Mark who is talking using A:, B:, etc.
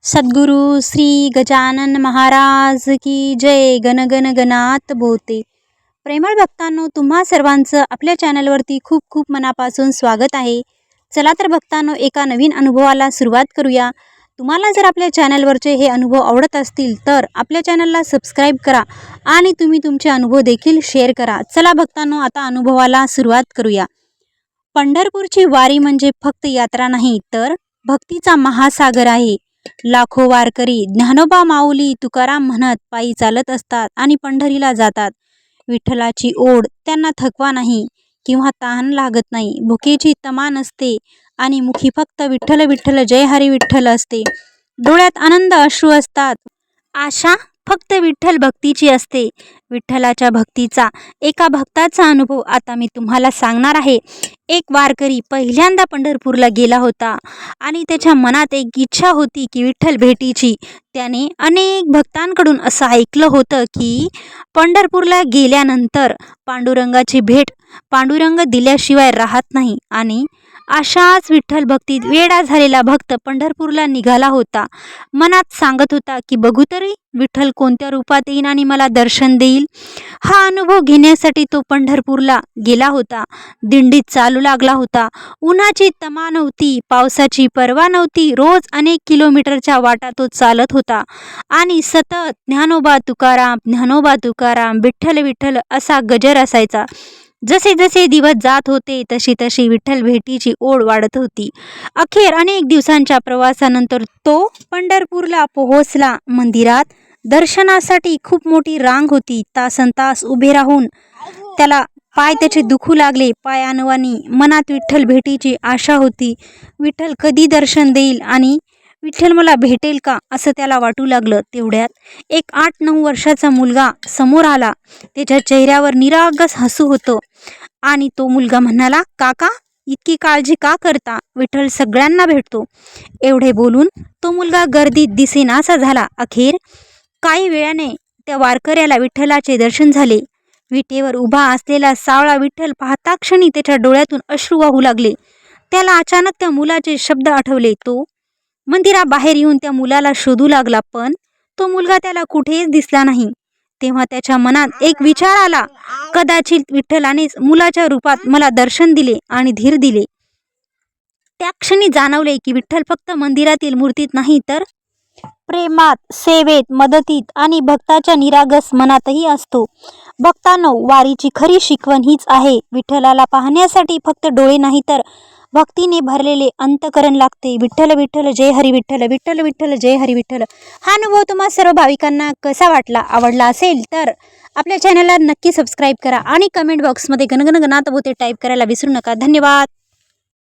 A: सद्गुरु श्री गजानन महाराज की जय. गण गण गणात बोते. प्रेमळ भक्तांनो, तुम्हा सर्वांचं आपल्या चॅनलवरती खूप खूप मनापासून स्वागत आहे. चला तर भक्तांनो, एका नवीन अनुभवाला सुरुवात करूया. तुम्हाला जर आपल्या चॅनलवरचे हे अनुभव आवडत असतील तर आपल्या चॅनलला सबस्क्राईब करा आणि तुम्ही तुमचे अनुभव देखील शेअर करा. चला भक्तांनो, आता अनुभवाला सुरुवात करूया. पंढरपूरची वारी म्हणजे फक्त यात्रा नाही तर भक्तीचा महासागर आहे. लाखो वारकरी ज्ञानोबा माऊली तुकाराम म्हणत पायी चालत असतात आणि पंढरीला जातात. विठ्ठलाची ओढ त्यांना थकवा नाही किंवा तहान लागत नाही. भुकेची तमा नसते आणि मुखी फक्त विठ्ठल विठ्ठल जय हरी विठ्ठल असते. डोळ्यात आनंद अश्रू असतात. आशा फक्त विठ्ठल भक्तीची असते. विठ्ठलाच्या भक्तीचा एका भक्ताचा अनुभव आता मी तुम्हाला सांगणार आहे. एक वारकरी पहिल्यांदा पंढरपूरला गेला होता आणि त्याच्या मनात एक इच्छा होती की विठ्ठल भेटीची. त्याने अनेक भक्तांकडून असं ऐकलं होतं की पंढरपूरला गेल्यानंतर पांडुरंगाची भेट पांडुरंग दिल्याशिवाय राहत नाही. आणि अशाच विठ्ठल भक्तीत वेडा झालेला भक्त पंढरपूरला निघाला होता. मनात सांगत होता की बघू तरी विठ्ठल कोणत्या रूपात येईन आणि मला दर्शन देईल. हा अनुभव घेण्यासाठी तो पंढरपूरला गेला होता. दिंडीत चालू लागला होता. उन्हाची तमा नव्हती, पावसाची पर्वा नव्हती. रोज अनेक किलोमीटरच्या वाटा तो चालत होता आणि सतत ज्ञानोबा तुकाराम, ज्ञानोबा तुकाराम, विठ्ठल विठ्ठल असा गजर असायचा. जसे जसे दिवस जात होते तशी तशी विठ्ठल भेटीची ओढ वाढत होती. अखेर अनेक दिवसांच्या प्रवासानंतर तो पंढरपूरला पोहोचला. मंदिरात दर्शनासाठी खूप मोठी रांग होती. तासनतास उभे राहून त्याला पाय त्याचे दुखू लागले. पायानवानी मनात विठ्ठल भेटीची आशा होती. विठ्ठल कधी दर्शन देईल आणि विठ्ठल मला भेटेल का असं त्याला वाटू लागलं. तेवढ्यात एक 8-9 वर्षाचा मुलगा समोर आला. त्याच्या चेहऱ्यावर निरागस हसू होतं आणि तो मुलगा म्हणाला, काका इतकी काळजी का करता? विठ्ठल सगळ्यांना भेटतो. एवढे बोलून तो मुलगा गर्दीत दिसेनासा झाला. अखेर काही वेळाने त्या वारकऱ्याला विठ्ठलाचे दर्शन झाले. विटेवर उभा असलेला सावळा विठ्ठल पाहता क्षणी त्याच्या डोळ्यातून अश्रू वाहू लागले. त्याला अचानक त्या मुलाचे शब्द आठवले. तो मंदिराबाहेर येऊन त्या मुलाला शोधू लागला, पण तो मुलगा त्याला कुठेच दिसला नाही. तेव्हा त्याच्या मनात एक विचार आला, कदाचित विठ्ठलानेच मुलाच्या रूपात मला दर्शन दिले आणि धीर दिले. त्या क्षणी जाणवले की विठ्ठल फक्त मंदिरातील मूर्तीत नाही तर प्रेमात, सेवेत, मदतीत आणि भक्ताच्या निरागस मनातही असतो. भक्तांनो, वारीची खरी शिकवण हीच आहे. विठ्ठलाला पाहण्यासाठी फक्त डोळे नाही तर भक्तीने भरलेले अंतकरण लागते. विठ्ठल विठ्ठल जय हरी विठ्ठल, विठ्ठल विठ्ठल जय हरी विठ्ठल. हा अनुभव तुम्हा सर्व भाविकांना कसा वाटला? आवडला असेल तर आपल्या चॅनलला नक्की सबस्क्राईब करा आणि कमेंट बॉक्समध्ये गणगण गणात बोते टाईप करायला विसरू नका. धन्यवाद.